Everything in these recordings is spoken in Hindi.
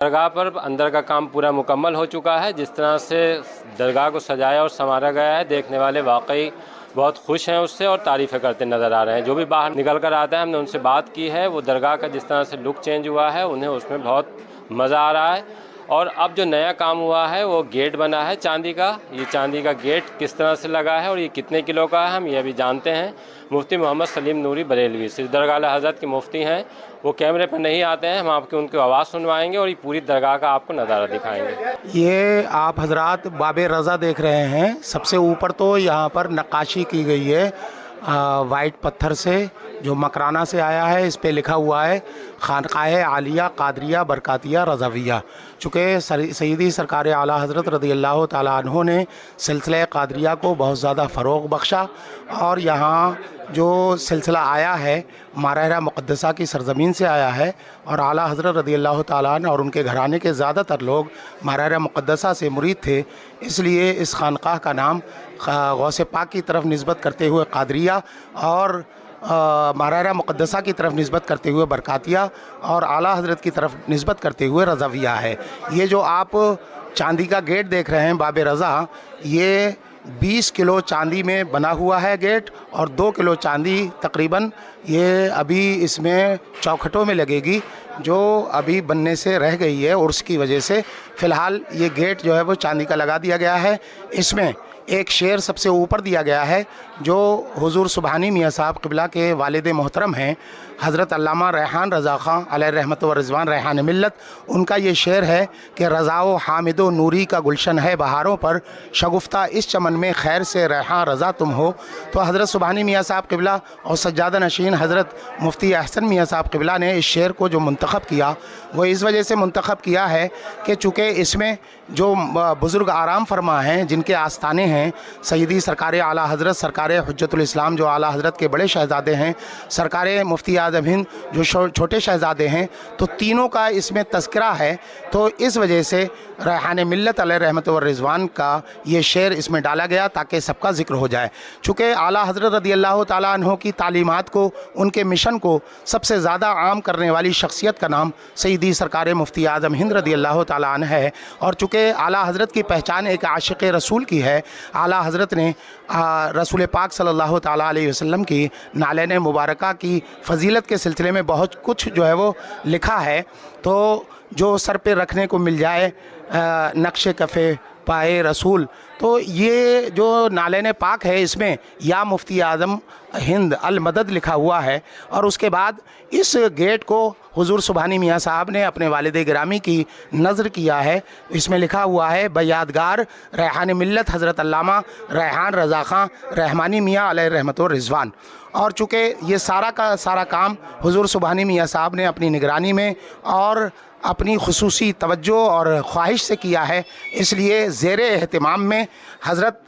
दरगाह पर अंदर का काम पूरा मुकम्मल हो चुका है। जिस तरह से दरगाह को सजाया और संवारा गया है, देखने वाले वाकई बहुत खुश हैं उससे और तारीफ़ें करते नज़र आ रहे हैं। जो भी बाहर निकल कर आता है, हमने उनसे बात की है, वो दरगाह का जिस तरह से लुक चेंज हुआ है, उन्हें उसमें बहुत मज़ा आ रहा है। और अब जो नया काम हुआ है वो गेट बना है चांदी का। ये चांदी का गेट किस तरह से लगा है और ये कितने किलो का है, हम ये भी जानते हैं। मुफ्ती मोहम्मद सलीम नूरी बरेलवी सिर्फ दरगाह आला हज़रत के मुफ्ती हैं, वो कैमरे पर नहीं आते हैं। हम आपकी उनकी आवाज़ सुनवाएंगे और ये पूरी दरगाह का आपको नज़ारा दिखाएंगे। ये आप हजरात बाबे रज़ा देख रहे हैं। सबसे ऊपर तो यहाँ पर नक्काशी की गई है वाइट पत्थर से, जो मकराना से आया है। इस पे लिखा हुआ है खानकाए आलिया कादरिया बरकातिया रज़ाविया। चूँकि सैयदी सरकार आला हज़रत रज़ियल्लाहु ताला अन्हो ने सिलसिला कादरिया को बहुत ज़्यादा फ़रोग़ बख्शा और यहाँ जो सिलसिला आया है मारहरा मुक़द्दसा की सरज़मीन से आया है और आला हज़रत रज़ियल्लाहु ताला अन्हु और उनके घराने के ज़्यादातर लोग मारहरा मुक़द्दसा से मुरीद थे। इसलिए इस खानकाह का नाम गौसे पाक की तरफ निस्बत करते हुए कादरिया और मारहरा मुक़द्दसा की तरफ निस्बत करते हुए बरकातिया और आला हज़रत की तरफ निस्बत करते हुए रज़ाविया है। ये जो आप चांदी का गेट देख रहे हैं बाबे रज़ा, ये 20 किलो चांदी में बना हुआ है गेट और 2 किलो चांदी तकरीबन ये अभी इसमें चौखटों में लगेगी, जो अभी बनने से रह गई है और उसकी वजह से फ़िलहाल ये गेट जो है वो चांदी का लगा दिया गया है। इसमें एक शेर सबसे ऊपर दिया गया है जो हुज़ूर सुबहानी मियाँ साहब क़िबला के वालिद मोहतरम हैं हज़रत अल्लामा रेहान रज़ा ख़ां अलैहि रहमत व रिज़वान रेहान मिल्लत। उनका ये शेर है कि रज़ाओ हामिदो नूरी का गुलशन है बहारों पर, शगुफ्ता इस चमन में खैर से रेहान रज़ा तुम हो। तो हज़रत सुबहानी मियाँ साहब क़िबला और सज्जादा नशीन हज़रत मुफ्ती अहसन मियाँ साहब क़िबला ने इस शेर को जो मुंतखब किया वो इस वजह से मुंतखब किया है कि चूँकि इसमें जो बुज़ुर्ग आराम फरमा हैं, जिनके आस्थाने हैं, सैयदी सरकार आला हज़रत सरकार हुज्जतुल इस्लाम जो आला हज़रत के बड़े शहज़ादे हैं, सरकार मुफ्ती आज़म हिंद जो छोटे शहज़ादे हैं, तो तीनों का इसमें तज़किरा है। तो इस वजह से रेहान मिल्लत अलैहि रहमत व रिज़वान का ये शेर इसमें डाला गया ताकि सबका ज़िक्र हो जाए। चूँकि आला हज़रत रज़ियल्लाहु ताला अन्हो की तालीमात को, उनके मिशन को सबसे ज़्यादा आम करने वाली शख्सियत का नाम सैयदी सरकार मुफ्ती आज़म हिंद रज़ियल्लाहु ताला अन्हु है। और चूँकि आला हज़रत की पहचान एक आशिक़ रसूल की है, आला हज़रत ने रसूल पाक सल्लल्लाहु ताला अलैहि वसल्लम की नालैन मुबारका की फ़जीलत के सिलसिले में बहुत कुछ जो है वो लिखा है। तो जो सर पे रखने को मिल जाए नक्श कफ़े पाए रसूल, तो ये जो नालैन पाक है इसमें या मुफ्ती आज़म हिंद अल मदद लिखा हुआ है। और उसके बाद इस गेट को हुज़ूर सुबहानी मियाँ साहब ने अपने वालिद गिरामी की नज़र किया है। इसमें लिखा हुआ है बयादगार रेहान मिल्लत हज़रत अल्लामा रेहान रज़ा ख़ां रहमानी मियाँ अलैहि रहमत व रिज़वान। और चूँकि ये सारा का सारा काम हुज़ूर सुबहानी मियाँ साहब ने अपनी निगरानी में और अपनी खुसूसी तवज्जो और ख्वाहिश से किया है, इसलिए ज़ेर एहतिमाम में हज़रत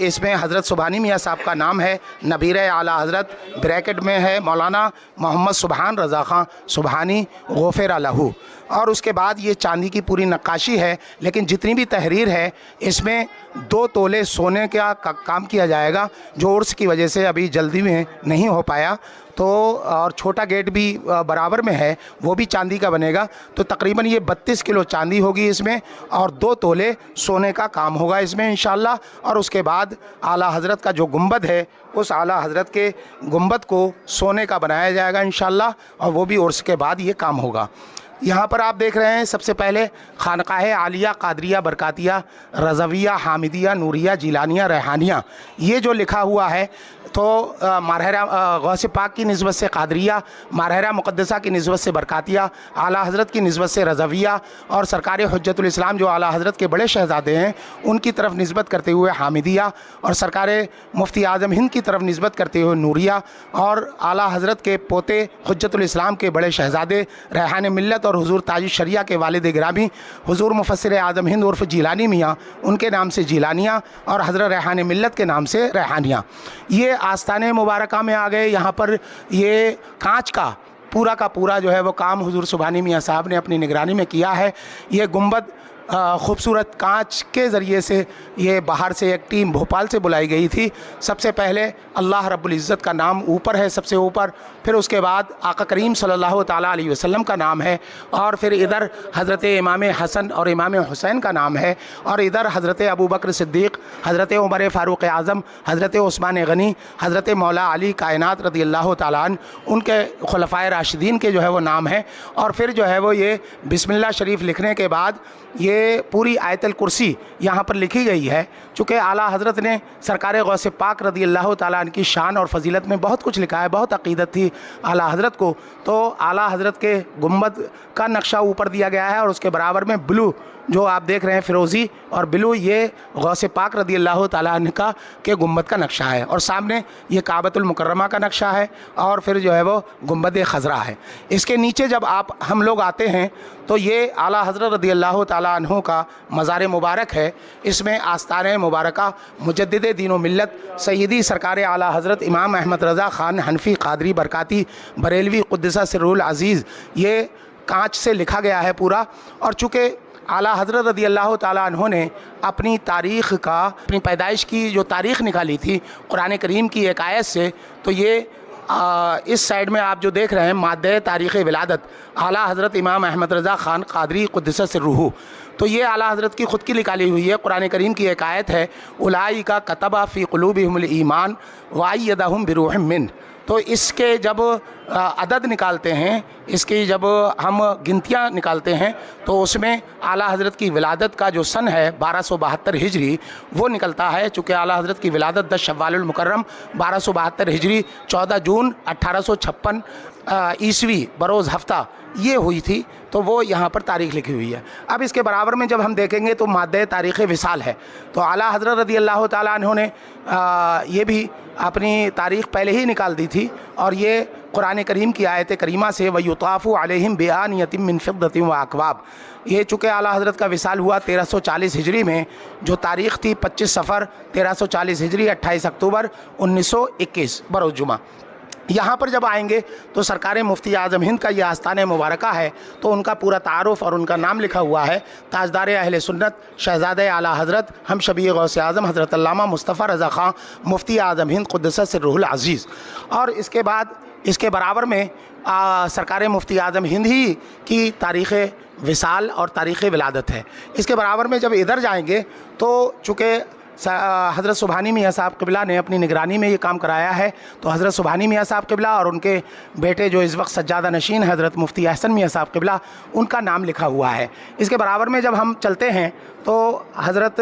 इसमें हज़रत सुबहानी मियाँ साहब का नाम है नबीर आला हज़रत, ब्रैकेट में है मौलाना मोहम्मद सुबहान रज़ा ख़ां सुबहानी गफ़िर लहू। और उसके बाद ये चांदी की पूरी नक्काशी है, लेकिन जितनी भी तहरीर है इसमें 2 तोले सोने का काम किया जाएगा, जो उर्स की वजह से अभी जल्दी में नहीं हो पाया। तो और छोटा गेट भी बराबर में है, वो भी चांदी का बनेगा। तो तकरीबन ये 32 किलो चांदी होगी इसमें और 2 तोले सोने का काम होगा इसमें इंशाअल्लाह। और उसके बाद आला हज़रत का जो गुंबद है, उस आला हज़रत के गुंबद को सोने का बनाया जाएगा इंशाअल्लाह, और वो भी उर्स के बाद ये काम होगा। यहाँ पर आप देख रहे हैं सबसे पहले खानकाहे आलिया कादरिया बरकातिया रज़ाविया हामिदिया नूरिया जिलानिया रेहानिया, ये जो लिखा हुआ है तो मारहरा गौसे पाक की निस्बत से कादरिया, मारहरा मुक़द्दसा की निस्बत से बरकातिया, आला हज़रत की निस्बत से रज़ाविया और सरकार हुज्जतुल इस्लाम जो आला हज़रत के बड़े शहज़ादे हैं उनकी तरफ निस्बत करते हुए हामिदिया और सरकार मुफ्ती आज़म हिंद की तरफ निस्बत करते हुए नूरिया और आला हज़रत के पोते हुज्जतुल इस्लाम के बड़े शहज़ादे रेहान मिल्लत और हुज़ूर ताज शरिया के वालिद गिरामी हुज़ूर मुफस्सिर आज़म हिंद उर्फ़ जिलानी मियाँ, उनके नाम से जिलानिया और हज़रत रेहान मिल्लत के नाम से रेहानिया, ये आस्ताने मुबारका में आ गए। यहाँ पर ये कांच का पूरा जो है वो काम हुज़ूर सुबहानी मियाँ साहब ने अपनी निगरानी में किया है। ये गुंबद खूबसूरत कांच के ज़रिए से ये बाहर से एक टीम भोपाल से बुलाई गई थी। सबसे पहले अल्लाह रब्बुल इज़्ज़त का नाम ऊपर है सबसे ऊपर, फिर उसके बाद आका करीम सल्लल्लाहु ताला अलैहि वसल्लम का नाम है, और फिर इधर हज़रत इमाम हसन और इमाम हुसैन का नाम है, और इधर हज़रत अबू बकर सिद्दीक़, हज़रत उमर फ़ारूक़ आज़म, हज़रत उस्मान गनी, हज़रत मौला अली कायनात रज़ियल्लाहु ताला अन्हु, उनके खुलफ़ाए राशिदीन के जो है वो नाम है। और फिर जो है वो ये बिस्मिल्लाह शरीफ लिखने के बाद ये पूरी आयतल कुर्सी यहाँ पर लिखी गई है। चूँकि आला हज़रत ने सरकार गौसे पाक रज़ियल्लाहु ताला अन्हु की शान और फजीलत में बहुत कुछ लिखा है, बहुत अक़ीदत थी आला हज़रत को, तो आला हज़रत के गुंबद का नक्शा ऊपर दिया गया है, और उसके बराबर में ब्लू जो आप देख रहे हैं फ़िरोज़ी और ब्लू, ये गौसे पाक रज़ियल्लाहु ताला अन्हु का के गुंबद का नक्शा है, और सामने ये काबतुल मुकर्रमा का नक्शा है, और फिर जो है वो गुंबद खज़रा है। इसके नीचे जब आप हम लोग आते हैं तो ये आला हज़रत रज़ियल्लाहु ताला अन्हु का मज़ार मुबारक है। इसमें आस्ताने मुबारका मुजद्दिद दीन व मिल्लत सय्यदी सरकार आला हज़रत इमाम अहमद रज़ा ख़ान हनफ़ी क़ादरी बरकाती बरेलवी क़ुद्दसा सिर्रुल अज़ीज़, ये कांच से लिखा गया है पूरा। और चूँकि आला हज़रत रज़ियल्लाहु ताला अन्हु ने अपनी तारीख़ का, अपनी पैदाइश की जो तारीख़ निकाली थी कुरान करीम की एक आयत से, तो ये इस साइड में आप जो देख रहे हैं मादे तारीख़ विलादत आला हज़रत इमाम अहमद रज़ा ख़ान क़ादरी क़ुद्दसा सिर्रुहु, तो ये आला हज़रत की ख़ुद की निकाली हुई है। कुरान करीम की एक आयत है, उलाइका कतबा फ़ी क़ुलूबिहिमुल ईमान व अय्यदहुम बिरूहिम मिन। तो इसके जब अदद निकालते हैं, इसकी जब हम गिनतियाँ निकालते हैं, तो उसमें आला हज़रत की विलादत का जो सन है 1272 हिजरी वो निकलता है। चूँकि आला हज़रत की विलादत 10 शव्वालुल मुकर्रम 1272 हिजरी 14 जून 1856 ईस्वी बरोज़ हफ्ता ये हुई थी, तो वो यहाँ पर तारीख़ लिखी हुई है। अब इसके बराबर में जब हम देखेंगे तो मादे तारीख़ विसाल है, तो आला हज़रत रज़ियल्लाहु ताला अन्हु ने ये भी अपनी तारीख़ पहले ही निकाल दी थी, और ये कुरान करीम की आयत करीमा से वयुताफ़ु अलैहिम बिआनियतिम मिन फ़िद्दतिन व अकवाब, ये चूँकि आला हज़रत का विसाल हुआ 1340 हिजरी में, जो तारीख़ थी 25 सफ़र 1340 हिजरी 28 अक्टूबर 1921 बरोज़ जुमा। यहाँ पर जब आएंगे तो सरकार मुफ्ती आज़म हिंद का ये आस्ताने मुबारका है, तो उनका पूरा तारुफ़ और उनका नाम लिखा हुआ है, ताजदार अहले सुन्नत शहज़ादे आला हज़रत हम शबी गौसे आज़म हज़रत अल्लामा मुस्तफ़ा रज़ा ख़ान मुफ्ती आज़म हिंद क़ुद्दसा सिर्रुहुल अज़ीज़। और इसके बाद इसके बराबर में सरकार मुफ्ती आज़म हिंद ही की तारीख़ विसाल और तारीख़ विलादत है। इसके बराबर में जब इधर जाएंगे तो चूँकि हज़रत सुबहानी मियाँ साहब क़िबला ने अपनी निगरानी में ये काम कराया है, तो हज़रत सुबहानी मियाँ साहब क़िबला और उनके बेटे जो इस वक्त सज्जादा नशीन हज़रत मुफ्ती अहसन मियाँ साहब क़िबला, उनका नाम लिखा हुआ है। इसके बराबर में जब हम चलते हैं तो हज़रत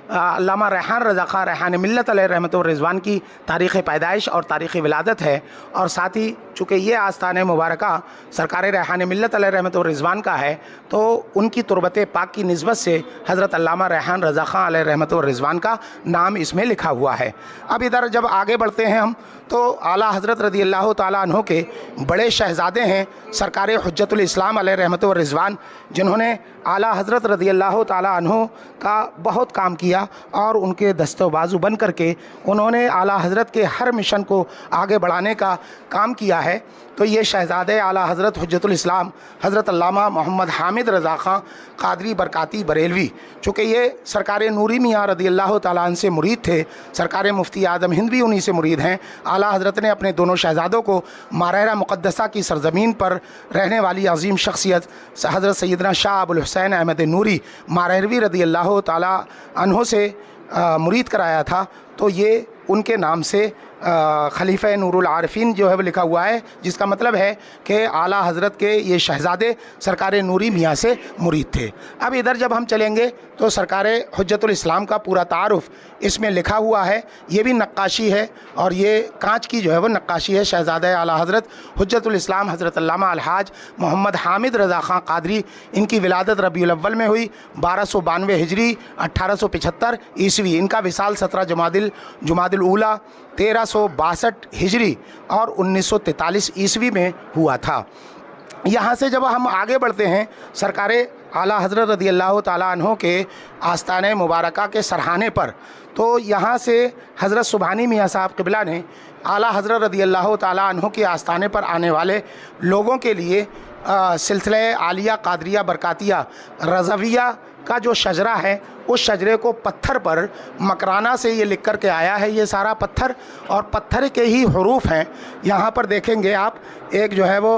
अल्लामा रेहान रज़ा ख़ान रेहान मिल्लत अलैहि रहमत व रिज़वान की तारीख़ पैदाइश और तारीख़ विलादत है, और साथ ही चूँकि ये आस्ताने मुबारका सरकार रेहान मिल्लत अलैहि रहमत व रिज़वान का है, तो उनकी तुरबत पाक की निस्बत से हज़रत अल्लामा रेहान रज़ा ख़ान अलैहि रहमत व रिज़वान का नाम इसमें लिखा हुआ है। अब इधर जब आगे बढ़ते हैं हम तो आला हज़रत रज़ियल्लाहु ताला अन्हु के बड़े शहज़ादे हैं सरकार हुज्जतुल इस्लाम अलैहि रहमत व रिज़वान, जिन्होंने आला हज़रत रज़ियल्लाहु ताला अन्हु का बहुत काम किया, और उनके दस्तो बाजू बन करके उन्होंने आला हज़रत के हर मिशन को आगे बढ़ाने का काम किया है। तो ये शहज़ादे आला हज़रत हुज्जतुल इस्लाम हज़रत अल्लामा मोहम्मद हामिद रज़ा ख़ान क़ादरी बरकाती बरेलवी, चूँकि ये सरकार नूरी मियाँ रज़ियल्लाहु ताला अन्हु से मुरीद थे, सरकार मुफ्ती आज़म हिंद भी उन्हीं से मुरीद हैं। आला हज़रत ने अपने दोनों शहज़ादों को मारहरा मुक़द्दसा की सरज़मीन पर रहने वाली अज़ीम शख्सियत हज़रत सैयदना शाह अबुल हुसैन अहमद नूरी मारहरवी रज़ियल्लाहु ताला अन्हु से मुरीद कराया था। तो ये उनके नाम से खलीफ़ा नूरुल आरिफ़ीन जो है वो लिखा हुआ है, जिसका मतलब है कि आला हज़रत के ये शहज़ादे सरकार नूरी मियाँ से मुरीद थे। अब इधर जब हम चलेंगे तो सरकार हुज्जतुल इस्लाम का पूरा तारुफ़ इसमें लिखा हुआ है, ये भी नक्काशी है, और ये कांच की जो है वो नक्काशी है। शहज़ादा आला हज़रत हुज्जतुल इस्लाम हज़रत अल्लामा अलहाज मोहम्मद हामिद रज़ा ख़ान क़ादरी, इनकी विलादत रबीउल अव्वल में हुई 1292 हिजरी 1875 ईस्वी। इनका विसाल 17 जुमादिल ऊला 1362 हिजरी और 1943 ईस्वी में हुआ था। यहाँ से जब हम आगे बढ़ते हैं सरकार आला हज़रत रज़ियल्लाहु ताला अन्हु के आस्ताने मुबारका के सरहाने पर, तो यहाँ से हज़रत सुबहानी मियाँ साहब क़िबला ने आला हज़रत रज़ियल्लाहु ताला अन्हु के आस्ताने पर आने वाले लोगों के लिए सिलसिले आलिया कादरिया बरकातिया रज़विया का जो शजरा है, उस शजरे को पत्थर पर मकराना से ये लिख कर के आया है। ये सारा पत्थर और पत्थर के ही हरूफ हैं। यहाँ पर देखेंगे आप, एक जो है वो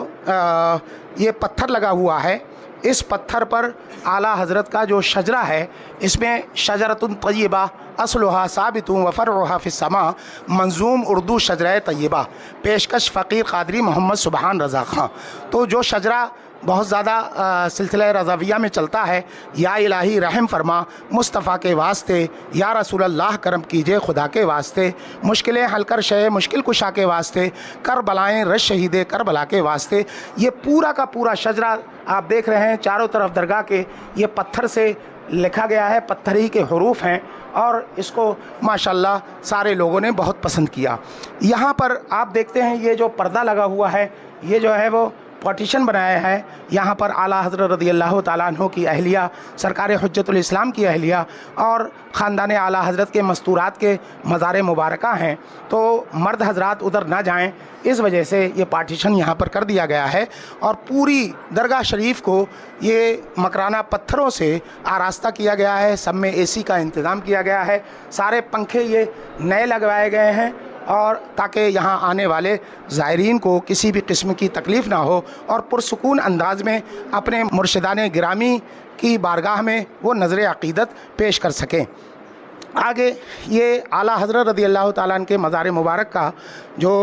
ये पत्थर लगा हुआ है। इस पत्थर पर आला हज़रत का जो शजरा है, इसमें शजरतुन तय्यबा असलुहा साबितुन व फरउहा फिस्समा मंजूम उर्दू शजरा तय्यबा, पेशकश फ़कीर क़ादरी मोहम्मद सुबहान रज़ा ख़ां। तो जो शजरा बहुत ज़्यादा सिलसिला रज़ाविया में चलता है, या इलाही रहम फरमा मुस्तफ़ा के वास्ते, या रसूल अल्लाह करम कीजिए खुदा के वास्ते, मुश्किलें हल कर शे मुश्किल कुशा के वास्ते, कर बलाएँ रश शहीद करबला के वास्ते। ये पूरा का पूरा शजरा आप देख रहे हैं, चारों तरफ दरगाह के ये पत्थर से लिखा गया है, पत्थर ही के हरूफ हैं और इसको माशाल्लाह सारे लोगों ने बहुत पसंद किया। यहाँ पर आप देखते हैं ये जो पर्दा लगा हुआ है, ये जो है वो पार्टीशन बनाया है। यहाँ पर आला हज़रत रज़ियल्लाहु ताला अन्हु की अहलिया, सरकार हुज्जतुल इस्लाम की अहलिया और ख़ानदान आला हज़रत के मस्तूरात के मज़ार मुबारका हैं, तो मर्द हजरात उधर ना जाएं, इस वजह से ये पार्टीशन यहाँ पर कर दिया गया है। और पूरी दरगाह शरीफ को ये मकराना पत्थरों से आरास्ता किया गया है। सब में AC का इंतज़ाम किया गया है, सारे पंखे ये नए लगवाए गए हैं और ताकि यहाँ आने वाले ज़ायरीन को किसी भी किस्म की तकलीफ़ ना हो और पुरसुकून अंदाज में अपने मुर्शिदान गिरामी की बारगाह में वो नज़र अक़ीदत पेश कर सकें। आगे ये आला हज़रत रज़ियल्लाहु ताला अन्हु के मज़ार मुबारक का जो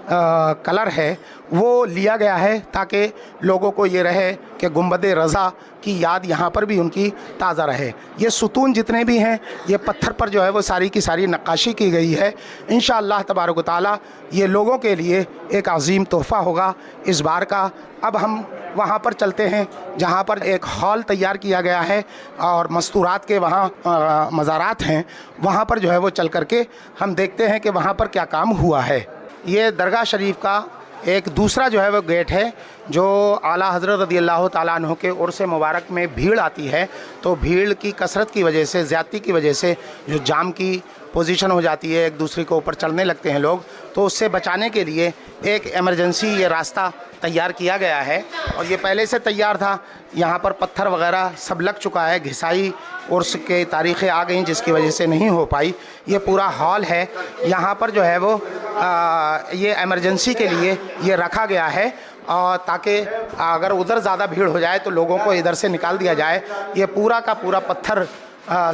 कलर है वो लिया गया है ताकि लोगों को ये रहे कि गुंबद रज़ा की याद यहाँ पर भी उनकी ताज़ा रहे। ये सुतून जितने भी हैं, ये पत्थर पर जो है वो सारी की सारी नक्काशी की गई है। इंशाअल्लाह तबारक व तआला ये लोगों के लिए एक अज़ीम तोहफ़ा होगा इस बार का। अब हम वहाँ पर चलते हैं जहाँ पर एक हॉल तैयार किया गया है और मस्तूरात के वहाँ मज़ारात हैं, वहाँ पर जो है वो चल करके हम देखते हैं कि वहाँ पर क्या काम हुआ है। ये दरगाह शरीफ का एक दूसरा जो है वो गेट है, जो आला हज़रत रज़ियल्लाहु ताला अन्हु के उर्स मुबारक में भीड़ आती है, तो भीड़ की कसरत की वजह से, ज़्यादती की वजह से जो जाम की पोजीशन हो जाती है, एक दूसरे के ऊपर चढ़ने लगते हैं लोग, तो उससे बचाने के लिए एक एमरजेंसी ये रास्ता तैयार किया गया है। और ये पहले से तैयार था, यहाँ पर पत्थर वगैरह सब लग चुका है, घिसाई उर्स के तारीख़ें आ गई जिसकी वजह से नहीं हो पाई। ये पूरा हॉल है, यहाँ पर जो है वो ये एमरजेंसी के लिए ये रखा गया है और ताकि अगर उधर ज़्यादा भीड़ हो जाए तो लोगों को इधर से निकाल दिया जाए। ये पूरा का पूरा पत्थर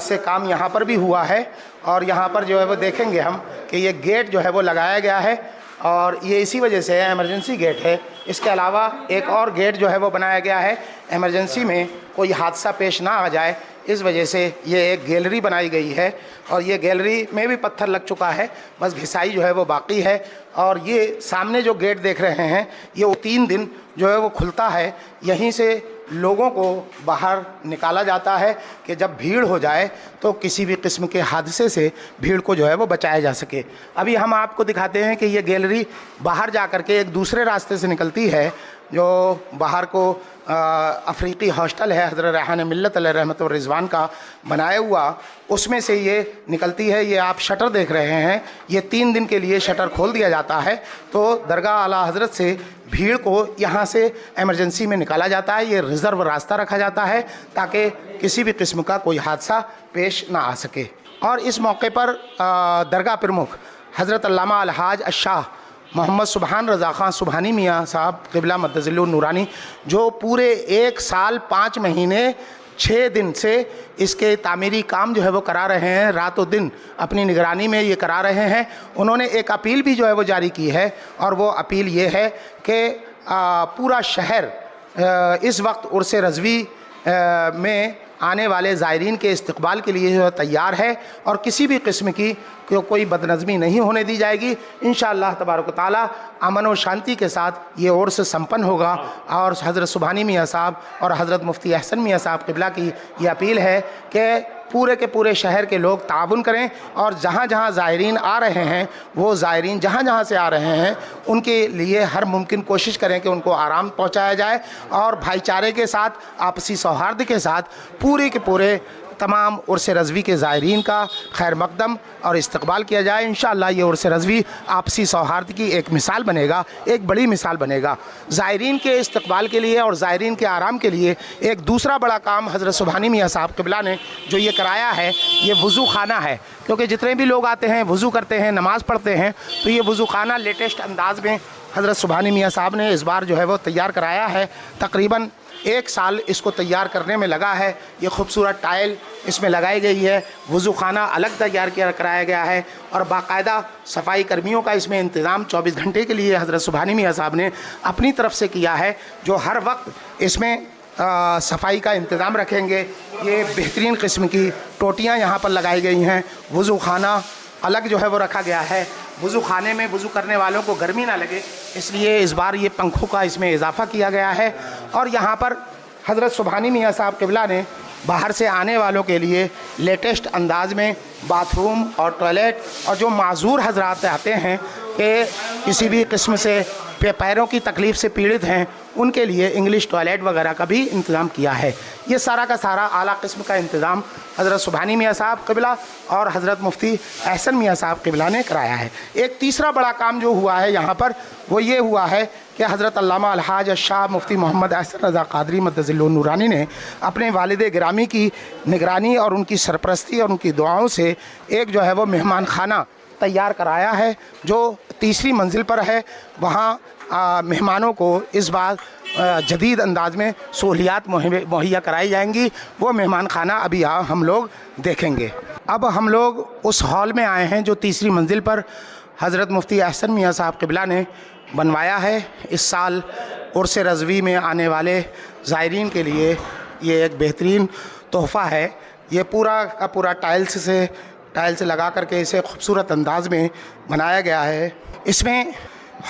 से काम यहाँ पर भी हुआ है और यहाँ पर जो है वो देखेंगे हम कि ये गेट जो है वो लगाया गया है और ये इसी वजह से एमरजेंसी गेट है। इसके अलावा एक और गेट जो है वो बनाया गया है, एमरजेंसी में कोई हादसा पेश ना आ जाए, इस वजह से ये एक गैलरी बनाई गई है और ये गैलरी में भी पत्थर लग चुका है, बस घिसाई जो है वो बाकी है। और ये सामने जो गेट देख रहे हैं, ये 3 दिन जो है वो खुलता है, यहीं से लोगों को बाहर निकाला जाता है कि जब भीड़ हो जाए तो किसी भी किस्म के हादसे से भीड़ को जो है वो बचाया जा सके। अभी हम आपको दिखाते हैं कि ये गैलरी बाहर जा कर के एक दूसरे रास्ते से निकलती है, जो बाहर को अफ्रीकी हॉस्टल है हज़रत रेहान मिल्लत अलैहि रहमत व रिज़वान का बनाया हुआ, उसमें से ये निकलती है। ये आप शटर देख रहे हैं, ये 3 दिन के लिए शटर खोल दिया जाता है, तो दरगाह आला हज़रत से भीड़ को यहाँ से एमरजेंसी में निकाला जाता है। ये रिज़र्व रास्ता रखा जाता है ताकि किसी भी किस्म का कोई हादसा पेश ना आ सके। और इस मौके पर दरगाह प्रमुख हज़रत अल्लामा अलहाज अशाह मोहम्मद सुबहान रज़ा ख़ां सुबहानी मियाँ साहब क़िबला मद्दज़िल्लुन नूरानी, जो पूरे 1 साल 5 महीने 6 दिन से इसके तामीरी काम जो है वो करा रहे हैं, रातों दिन अपनी निगरानी में ये करा रहे हैं। उन्होंने एक अपील भी जो है वो जारी की है और वो अपील ये है कि पूरा शहर इस वक्त उर्स रज़वी में आने वाले ज़ायरीन के इस्तकबाल के लिए जो है तैयार है और किसी भी किस्म की कोई बदनज़मी नहीं होने दी जाएगी। इंशाअल्लाह तबारक व तआला अमन और शांति के साथ ये उर्स संपन्न होगा। और हज़रत सुबहानी मियाँ साहब और हज़रत मुफ्ती अहसन मियाँ साहब क़िबला की ये अपील है कि पूरे के पूरे शहर के लोग ताउन करें और जहाँ जहाँ ज़ायरीन आ रहे हैं, वो ज़ायरीन जहाँ जहाँ से आ रहे हैं, उनके लिए हर मुमकिन कोशिश करें कि उनको आराम पहुँचाया जाए और भाईचारे के साथ, आपसी सौहार्द के साथ पूरे के पूरे तमाम उर्स रज़वी के ज़ायरीन का खैर मकदम और इस्तकबाल किया जाए। इंशाअल्लाह ये उर्स रज़वी आपसी सौहार्द की एक मिसाल बनेगा, एक बड़ी मिसाल बनेगा। ज़ायरीन के इस्तकबाल के लिए और ज़ायरीन के आराम के लिए एक दूसरा बड़ा काम हज़रत सुबहानी मियाँ साहब क़िबला ने जो ये कराया है, ये वज़ू खाना है। क्योंकि जितने भी लोग आते हैं, वज़ू करते हैं, नमाज़ पढ़ते हैं, तो ये वज़ू खाना लेटेस्ट अंदाज़ में हज़रत सुबहानी मियाँ साहब ने इस बार जो है वो तैयार कराया है। तकरीबन 1 साल इसको तैयार करने में लगा है। ये खूबसूरत टाइल इसमें लगाई गई है, वज़ू खाना अलग तैयार कराया गया है और बाकायदा सफाई कर्मियों का इसमें इंतज़ाम 24 घंटे के लिए हज़रत सुबहानी मियाँ साहब ने अपनी तरफ से किया है, जो हर वक्त इसमें सफाई का इंतज़ाम रखेंगे। ये बेहतरीन किस्म की टोटियाँ यहाँ पर लगाई गई हैं। वज़ू खाना अलग जो है वो रखा गया है। वज़ू खाने में वज़ू करने वालों को गर्मी ना लगे, इसलिए इस बार ये पंखों का इसमें इजाफ़ा किया गया है। और यहाँ पर हज़रत सुबहानी मियाँ साहब क़िबला ने बाहर से आने वालों के लिए लेटेस्ट अंदाज में बाथरूम और टॉयलेट, और जो माज़ूर हज़रात आते हैं कि किसी भी किस्म से पैरों की तकलीफ़ से पीड़ित हैं, उनके लिए इंग्लिश टॉयलेट वगैरह का भी इंतज़ाम किया है। ये सारा का सारा आला किस्म का इंतज़ाम हज़रत सुबहानी मियाँ साहब क़िबला और हज़रत मुफ्ती एहसन मियाँ साहब क़िबला ने कराया है। एक तीसरा बड़ा काम जो हुआ है यहाँ पर वो ये हुआ है कि हज़रत अल्लामा अलहाज शाह मुफ्ती मोहम्मद एहसन रज़ा क़ादरी मद्दज़िल्लुहु नूरानी ने अपने वालिद गिरामी की निगरानी और उनकी सरपरस्ती और उनकी दुआओं से एक जो है वो मेहमान खाना तैयार कराया है, जो तीसरी मंजिल पर है। वहाँ मेहमानों को इस बार जदीद अंदाज में सहूलियात मुहैया कराई जाएंगी। वो मेहमान खाना अभी हम लोग देखेंगे। अब हम लोग उस हॉल में आए हैं जो तीसरी मंजिल पर हज़रत मुफ्ती एहसन मियाँ साहब क़िबला ने बनवाया है। इस साल उर्स रज़वी में आने वाले ज़ायरीन के लिए ये एक बेहतरीन तोहफ़ा है। ये पूरा का पूरा टाइल्स लगा करके इसे खूबसूरत अंदाज में बनाया गया है। इसमें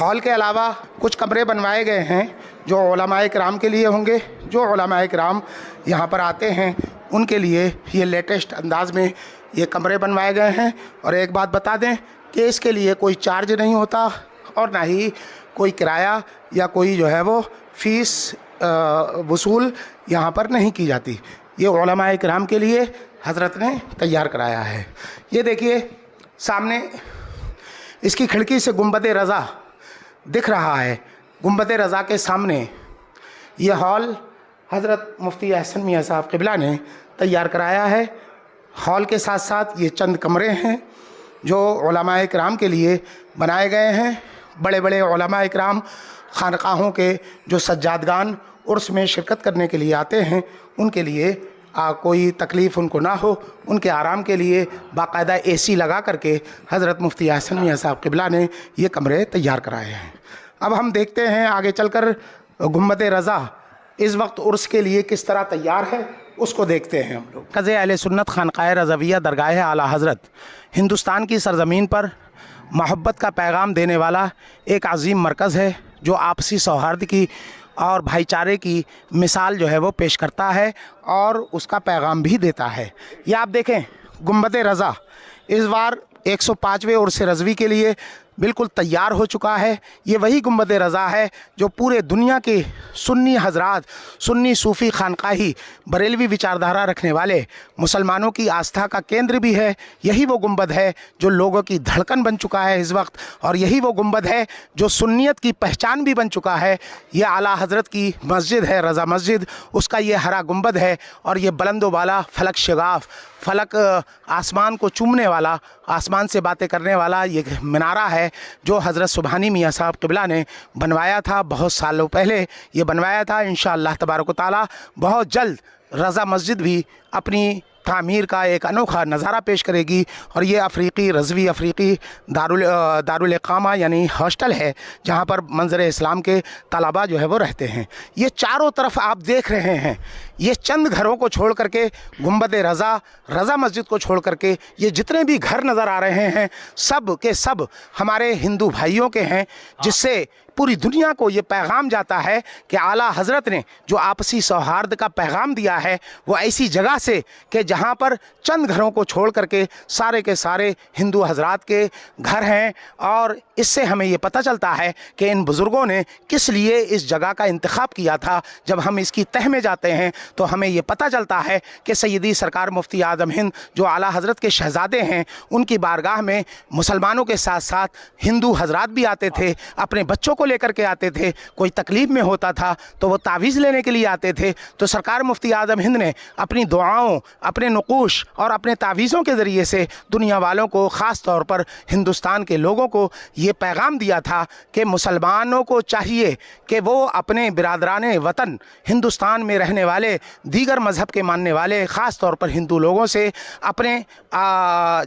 हॉल के अलावा कुछ कमरे बनवाए गए हैं जो उलमाए किराम के लिए होंगे। जो उलमाए किराम यहाँ पर आते हैं उनके लिए ये लेटेस्ट अंदाज में ये कमरे बनवाए गए हैं। और एक बात बता दें कि इसके लिए कोई चार्ज नहीं होता और ना ही कोई किराया या कोई जो है वो फ़ीस वसूल यहाँ पर नहीं की जाती। ये उलमाए किराम के लिए हज़रत ने तैयार कराया है। ये देखिए सामने इसकी खिड़की से गुंबद रज़ा दिख रहा है। गुंबद रज़ा के सामने ये हॉल हज़रत मुफ्ती एहसन मियाँ साहब क़िबला ने तैयार कराया है। हॉल के साथ साथ ये चंद कमरे हैं जो उलमाए किराम के लिए बनाए गए हैं। बड़े बड़े उलमाए किराम खानकाहों के जो सज्जादगान उर्स में शिरकत करने के लिए आते हैं, उनके लिए कोई तकलीफ़ उनको ना हो, उनके आराम के लिए बाकायदा AC लगा करके हज़रत मुफ्ती एहसन मियाँ साहब क़िबला ने ये कमरे तैयार कराए हैं। अब हम देखते हैं आगे चलकर गुंबद रज़ा इस वक्त उर्स के लिए किस तरह तैयार है, उसको देखते हैं हम लोग। मरकज़ अहले सुन्नत खानक़ाह रज़विया दरगाह आला हज़रत हिंदुस्तान की सरज़मीन पर मोहब्बत का पैगाम देने वाला एक अज़ीम मरकज़ है जो आपसी सौहार्द की और भाईचारे की मिसाल जो है वो पेश करता है और उसका पैगाम भी देता है। ये आप देखें गुंबद रज़ा इस बार 105वें उर्स रज़वी के लिए बिल्कुल तैयार हो चुका है। ये वही गुंबद रज़ा है जो पूरे दुनिया के सुन्नी हज़रात, सुन्नी सूफ़ी खानकाही बरेलवी विचारधारा रखने वाले मुसलमानों की आस्था का केंद्र भी है। यही वो गुंबद है जो लोगों की धड़कन बन चुका है इस वक्त, और यही वो गुंबद है जो सुन्नियत की पहचान भी बन चुका है। ये आला हज़रत की मस्जिद है, रज़ा मस्जिद, उसका ये हरा गुंबद है और ये बुलंदो वाला फलक शगाफ, फलक आसमान को चूमने वाला, आसमान से बातें करने वाला ये मिनारा है जो हज़रत सुबहानी मियाँ साहब क़िबला ने बनवाया था। बहुत सालों पहले ये बनवाया था। इंशाअल्लाह तबारक व तआला बहुत जल्द रज़ा मस्जिद भी अपनी तामीर का एक अनोखा नज़ारा पेश करेगी। और ये अफ़रीकी रज़वी अफ़रीकी दारुल इक़ामा यानी हॉस्टल है जहाँ पर मंज़र इस्लाम के तलबा जो है वो रहते हैं। ये चारों तरफ आप देख रहे हैं, ये चंद घरों को छोड़ करके गुंबद रज़ा मस्जिद को छोड़ करके ये जितने भी घर नज़र आ रहे हैं सब के सब हमारे हिंदू भाइयों के हैं, जिससे पूरी दुनिया को ये पैगाम जाता है कि आला हज़रत ने जो आपसी सौहार्द का पैगाम दिया है वो ऐसी जगह से कि जहाँ पर चंद घरों को छोड़ करके सारे के सारे हिंदू हज़रात के घर हैं। और इससे हमें ये पता चलता है कि इन बुज़ुर्गों ने किस लिए इस जगह का इंतखाब किया था। जब हम इसकी तह में जाते हैं तो हमें ये पता चलता है कि सैयदी सरकार मुफ्ती आज़म हिंद जो आला हज़रत के शहज़ादे हैं, उनकी बारगाह में मुसलमानों के साथ साथ हिंदू हजरात भी आते थे, अपने बच्चों को लेकर के आते थे। कोई तकलीफ़ में होता था तो वो तावीज़ लेने के लिए आते थे। तो सरकार मुफ्ती आज़म हिंद ने अपनी दुआओं, अपने नुक़ूश और अपने तावीज़ों के ज़रिए से दुनिया वालों को, ख़ास तौर पर हिंदुस्तान के लोगों को ये पैगाम दिया था कि मुसलमानों को चाहिए कि वो अपने बिरादराने वतन हिंदुस्तान में रहने वाले दीगर मज़हब के मानने वाले, ख़ास तौर पर हिंदू लोगों से अपने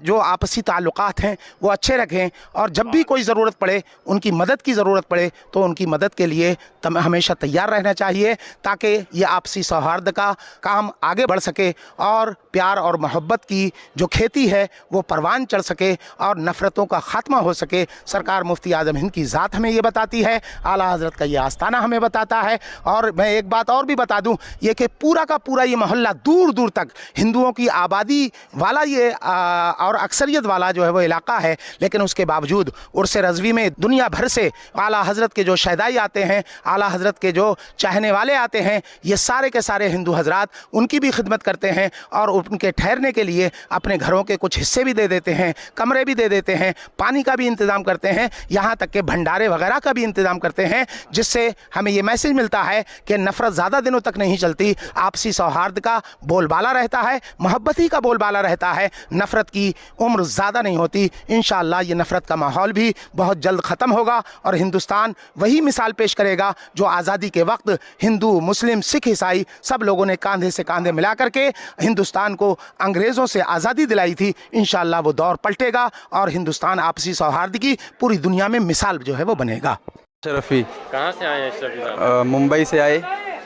जो आपसी ताल्लुकात हैं वो अच्छे रखें, और जब भी कोई ज़रूरत पड़े, उनकी मदद की ज़रूरत पड़े तो उनकी मदद के लिए हमेशा तैयार रहना चाहिए, ताकि ये आपसी सौहार्द का काम आगे बढ़ सके और प्यार और मोहब्बत की जो खेती है वो परवान चढ़ सके और नफ़रतों का ख़ात्मा हो सके। सरकार मुफ्ती आज़म हिंद की ज़ात हमें ये बताती है, आला हज़रत का ये आस्ताना हमें बताता है। और मैं एक बात और भी बता दूं, ये कि पूरा का पूरा ये मोहल्ला दूर दूर तक हिंदुओं की आबादी वाला ये और अक्सरियत वाला जो है वो इलाका है, लेकिन उसके बावजूद उर्स रज़वी में दुनिया भर से आला हज़रत के जो शहदाई आते हैं, आला हज़रत के जो चाहने वाले आते हैं, ये सारे के सारे हिंदू हजरात उनकी भी खिदमत करते हैं और उनके ठहरने के लिए अपने घरों के कुछ हिस्से भी दे देते हैं, कमरे भी दे देते हैं, पानी का भी इंतज़ाम करते हैं, यहाँ तक कि भंडारे वगैरह का भी इंतज़ाम करते हैं, जिससे हमें ये मैसेज मिलता है कि नफ़रत ज़्यादा दिनों तक नहीं चलती, आपसी सौहार्द का बोलबाला रहता है, मोहब्बत ही का बोलबाला रहता है, नफ़रत की उम्र ज़्यादा नहीं होती। इंशाअल्लाह ये नफ़रत का माहौल भी बहुत जल्द ख़त्म होगा और हिंदुस्तान वही मिसाल पेश करेगा जो आज़ादी के वक्त हिंदू, मुस्लिम, सिख, ईसाई सब लोगों ने कांधे से कांधे मिला करके हिंदुस्तान को अंग्रेज़ों से आज़ादी दिलाई थी। इंशाअल्लाह वो दौर पलटेगा और हिंदुस्तान आपसी सौहार्द की पूरी दुनिया में मिसाल जो है वो बनेगा। शरफ़ी। कहाँ से आए हैं शरफ़ी साहब? मुंबई से आए।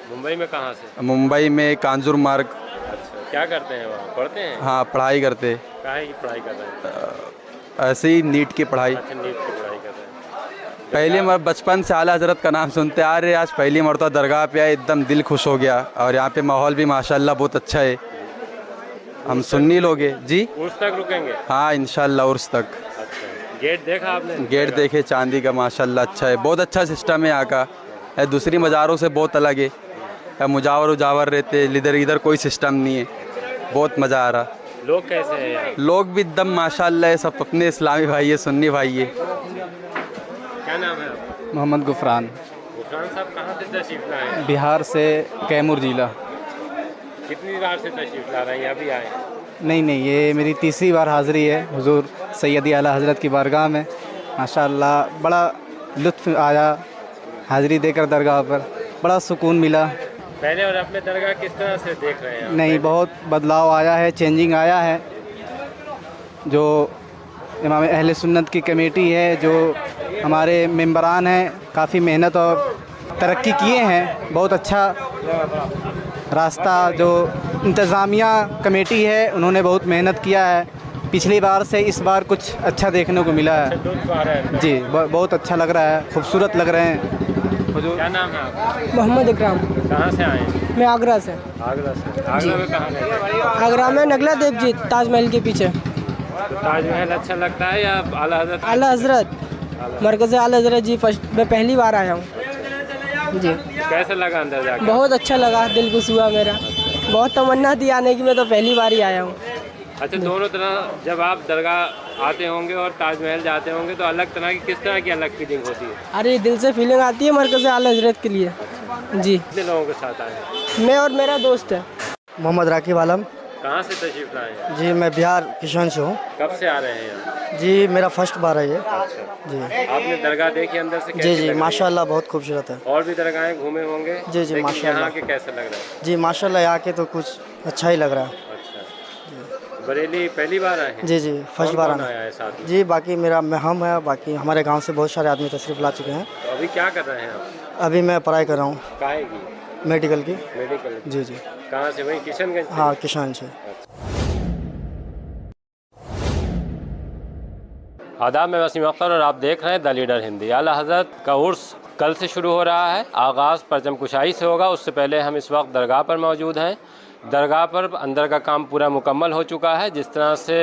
मुंबई में कहाँ से? मुंबई में कांजूर मार्ग। अच्छा, क्या करते हैं वहाँ? पढ़ते हैं? हाँ, पढ़ाई करते। काहे की पढ़ाई कर रहे हैं? ऐसे ही नीट की पढ़ाई। अच्छा, नीट की पढ़ाई कर रहे हैं। पहली बार बचपन से आला हज़रत का नाम सुनते आ रहे, आज पहली मरतबा दरगाह पे आए, एकदम दिल खुश हो गया। और यहाँ पे माहौल भी माशाल्लाह बहुत अच्छा है। हम सुन्नी लोग हैं जी। उर्स तक रुकेंगे? हाँ, इंशाल्लाह उर्स तक। अच्छा, गेट देखा आपने? गेट देखे चांदी का, माशाल्लाह अच्छा है, बहुत अच्छा सिस्टम है यहाँ का, है दूसरी मज़ारों से बहुत अलग है। मुजावर उजावर रहते, इधर इधर कोई सिस्टम नहीं है, बहुत मज़ा आ रहा। लोग कैसे हैं यहाँ? लोग भी एकदम माशाल्लाह है, सब अपने इस्लामी भाई है, सुन्नी भाई है। क्या नाम है आपका? मोहम्मद गुफरान। गुफरान साहब कहाँ से तशरीफ़ लाए हैं? बिहार से कैमूर जिला। कितनी बार से तशरीफ़ ला रहे हैं? अभी आए? नहीं, ये मेरी तीसरी बार हाज़िरी है हुज़ूर सैयदी आला हज़रत की बारगाह में। माशाअल्लाह बड़ा लुत्फ़ आया हाज़िरी देकर दरगाह पर, बड़ा सुकून मिला। पहले और अपने दरगाह किस तरह से देख रहे हैं? नहीं, बहुत बदलाव आया है, चेंजिंग आया है। जो इमाम अहले सुन्नत की कमेटी है, जो हमारे मेंबरान हैं, काफ़ी मेहनत और तरक्की किए हैं। बहुत अच्छा रास्ता जो इंतज़ामिया कमेटी है उन्होंने बहुत मेहनत किया है। पिछली बार से इस बार कुछ अच्छा देखने को मिला है जी, बहुत अच्छा लग रहा है, खूबसूरत लग रहे हैं। क्या नाम है आपका? मोहम्मद इकराम। कहाँ से आए हैं? मैं आगरा से। आगरा से? आगरा में कहाँ रहते हैं? आगरा में नगला देव जी, ताजमहल के पीछे। तो ताजमहल अच्छा लगता है या आला हज़रत? आला हज़रत, मरकज़ आला हज़रत जी। मैं पहली बार आया हूँ जी। कैसा लगा अंदर जाकर? बहुत अच्छा लगा, दिल खुश हुआ मेरा। बहुत तमन्ना थी आने की, मैं तो पहली बार ही आया हूँ। अच्छा, दोनों तरह जब आप दरगाह आते होंगे और ताजमहल जाते होंगे तो अलग तरह की, किस तरह की अलग फीलिंग होती है? अरे दिल से फीलिंग आती है मरकज़ आला हज़रत के लिए जी। कितने लोगों के साथ आए हैं? मैं और मेरा दोस्त है मोहम्मद राकिब आलम। कहाँ से तशरीफ़ लाए हैं? जी, मैं बिहार किशन से हूँ। कब से आ रहे हैं यहाँ? जी, मेरा फर्स्ट बार है ये। अच्छा जी आपने दरगाह देखी अंदर से? जी कैसी जी, लग रही है? माशाल्लाह बहुत खूबसूरत है। और भी दरगाहें घूमे होंगे? जी जी, लेकिन माशाल्लाह। यहाँ के कैसा लग रहा है? जी माशाल्लाह, यहाँ के तो कुछ अच्छा ही लग रहा है। अच्छा, बरेली पहली बार आए हैं? जी जी, फर्स्ट बार कौन आना आया है साथ में? जी। बाकी मेरा हम है, बाकी हमारे गांव से बहुत सारे आदमी तशरीफ़ ला चुके हैं। तो अभी क्या कर रहे हैं आप? अभी मैं पढ़ाई कर रहा हूँ काहे की? मेडिकल की। मेडिकल? जी जी। कहाँ से? वहीं किशनगंज से? हाँ, किसान से। आदाब, मैं वसीम अख्तर और आप देख रहे हैं द लीडर हिंदी। आला हज़रत का उर्स कल से शुरू हो रहा है। आगाज़ परचम कुशाई से होगा। उससे पहले हम इस वक्त दरगाह पर मौजूद हैं। दरगाह पर अंदर का काम पूरा मुकम्मल हो चुका है। जिस तरह से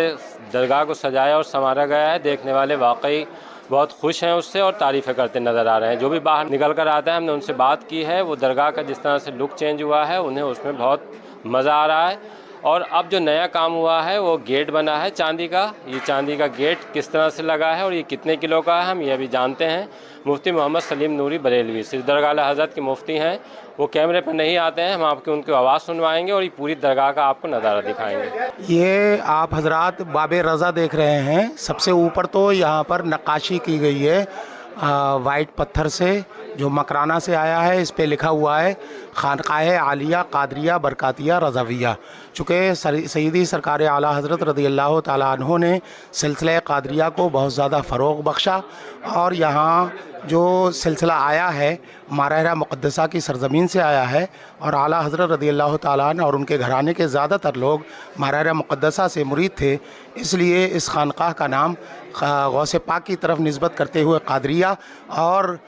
दरगाह को सजाया और संवारा गया है, देखने वाले वाकई बहुत खुश हैं उससे और तारीफ़ें करते नज़र आ रहे हैं। जो भी बाहर निकल कर आता है, हमने उनसे बात की है, वो दरगाह का जिस तरह से लुक चेंज हुआ है, उन्हें उसमें बहुत मज़ा आ रहा है। और अब जो नया काम हुआ है वो गेट बना है चांदी का। ये चांदी का गेट किस तरह से लगा है और ये कितने किलो का है, हम ये अभी जानते हैं। मुफ्ती मोहम्मद सलीम नूरी बरेलवी सिर्फ दरगाह आला हज़रत के मुफ्ती हैं, वो कैमरे पर नहीं आते हैं। हम आपको उनकी आवाज़ सुनवाएंगे और ये पूरी दरगाह का आपको नज़ारा दिखाएंगे। ये आप हजरात बाबे रज़ा देख रहे हैं। सबसे ऊपर तो यहाँ पर नक्काशी की गई है वाइट पत्थर से, जो मकराना से आया है। इस पे लिखा हुआ है खानकाए आलिया कादरिया बरकातिया रज़ाविया। चूँकि सईदी सरकार आला हज़रत रज़ियल्लाहु ताला अन्हो ने सिलसिला कादरिया को बहुत ज़्यादा फ़रोग़ बख्शा और यहाँ जो सिलसिला आया है मारहरा मुक़द्दसा की सरज़मीन से आया है और आला हज़रत रज़ियल्लाहु ताला अन्हु और उनके घराने के ज़्यादातर लोग मारहरा मुक़द्दसा से मुरीद थे। इसलिए इस खानकाह का नाम गौसे पाक की तरफ निस्बत करते हुए कादरिया और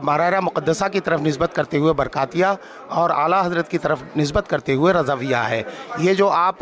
मारहरा मुक़द्दसा की तरफ निस्बत करते हुए बरकातिया और आला हज़रत की तरफ निस्बत करते हुए रज़ाविया है। ये जो आप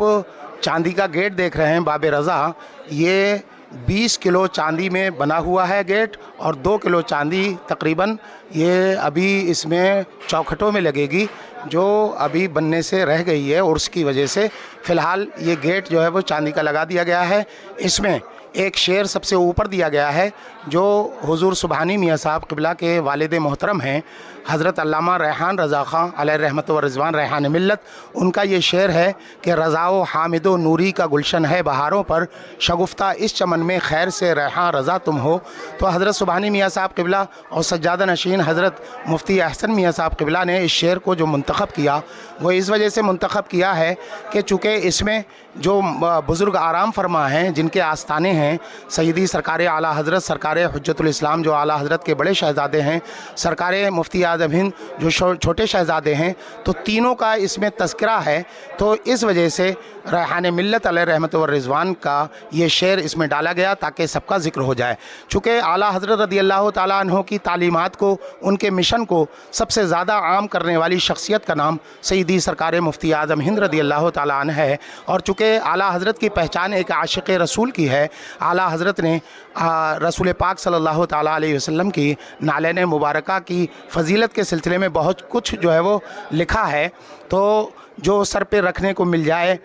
चांदी का गेट देख रहे हैं बाबे रज़ा, ये 20 किलो चांदी में बना हुआ है गेट और 2 किलो चांदी तकरीबन ये अभी इसमें चौखटों में लगेगी, जो अभी बनने से रह गई है उर्स की वजह से। फ़िलहाल ये गेट जो है वो चांदी का लगा दिया गया है। इसमें एक शेर सबसे ऊपर दिया गया है जो हुज़ूर सुबहानी मियाँ साहब क़िबला के वालिद मोहतरम हैं हज़रत अल्लामा रेहान रज़ा ख़ां अलैहि रहमत व रिज़वान रेहान मिल्लत। उनका ये शेर है कि रज़ाओ हामिदो नूरी का गुलशन है बहारों पर, शगुफ्ता इस चमन में खैर से रेहान रज़ा तुम हो। तो हज़रत सुबहानी मियाँ साहब क़िबला और सज्जादा नशीन हज़रत मुफ्ती अहसन मियाँ साहब क़िबला ने इस शेर को जो मुंतखब किया वो इस वजह से मुंतखब किया है कि चूँकि इसमें जो बुज़ुर्ग आराम फरमा हैं जिनके आस्थाने हैं सईदी सरकार आला हज़रत सरकार हुज्जतुल इस्लाम जो आला हज़रत के बड़े शहज़ादे हैं, सरकार मुफ्ती आज़म हिंद जो छोटे शहज़ादे हैं, तो तीनों का इसमें तज़किरा है। तो इस वजह से रेहान मिल्लत अलैहि रहमत व रिज़वान का ये शेर इसमें डाला गया ताकि सबका ज़िक्र हो जाए। चूँकि आला हज़रत रज़ियल्लाहु ताला अन्हो की तालीमात को, उनके मिशन को सबसे ज़्यादा आम करने वाली शख्सियत का नाम सईदी सरकार मुफ्ती आज़म हिंद रज़ियल्लाहु ताला अन्हु है। और चूँकि आला हज़रत की पहचान एक आशिक़ रसूल की है, आला हज़रत ने रसूल पाक सल्लल्लाहु ताला अलैहि वसल्लम की नालैन मुबारका की फ़जीलत के सिलसिले में बहुत कुछ जो है वो लिखा है। तो जो सर पे रखने को मिल जाए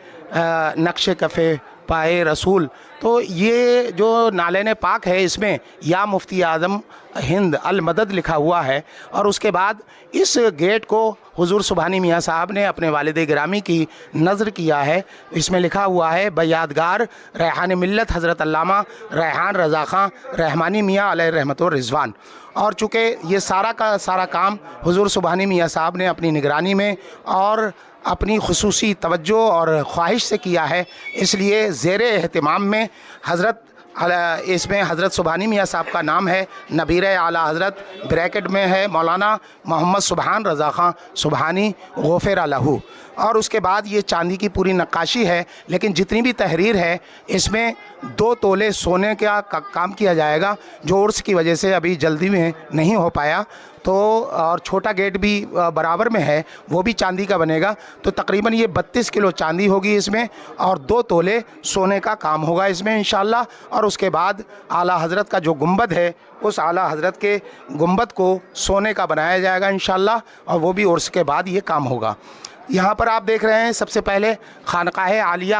नक्शे कफ़े पाए रसूल, तो ये जो नालैन पाक है इसमें या मुफ्ती आज़म हिंद अल मदद लिखा हुआ है। और उसके बाद इस गेट को हुज़ूर सुबहानी मियाँ साहब ने अपने वालिद गिरामी की नज़र किया है। इसमें लिखा हुआ है बयादगार रेहान मिल्लत हज़रत अल्लामा रेहान रज़ा ख़ां रहमानी मियाँ अलैहि रहमत व रिज़वान। और चूँकि ये सारा का सारा काम हुज़ूर सुबहानी मियाँ साहब ने अपनी निगरानी में और अपनी खुसूसी तवज्जो और ख्वाहिश से किया है, इसलिए ज़ेर एहतिमाम में इसमें हज़रत सुबहानी मियाँ साहब का नाम है नबीर आला हज़रत, ब्रैकेट में है मौलाना मोहम्मद सुबहान रज़ा ख़ां सुबहानी गफ़िर लहू। और उसके बाद ये चांदी की पूरी नक्काशी है, लेकिन जितनी भी तहरीर है इसमें 2 तोले सोने का काम किया जाएगा, जो उर्स की वजह से अभी जल्दी में नहीं हो पाया। तो और छोटा गेट भी बराबर में है, वो भी चांदी का बनेगा। तो तकरीबन ये 32 किलो चांदी होगी इसमें और 2 तोले सोने का काम होगा इसमें इंशाअल्लाह। और उसके बाद आला हज़रत का जो गुंबद है उस आला हज़रत के गुंबद को सोने का बनाया जाएगा इंशाअल्लाह, और वो भी उर्स के बाद ये काम होगा। यहाँ पर आप देख रहे हैं सबसे पहले खानकाह आलिया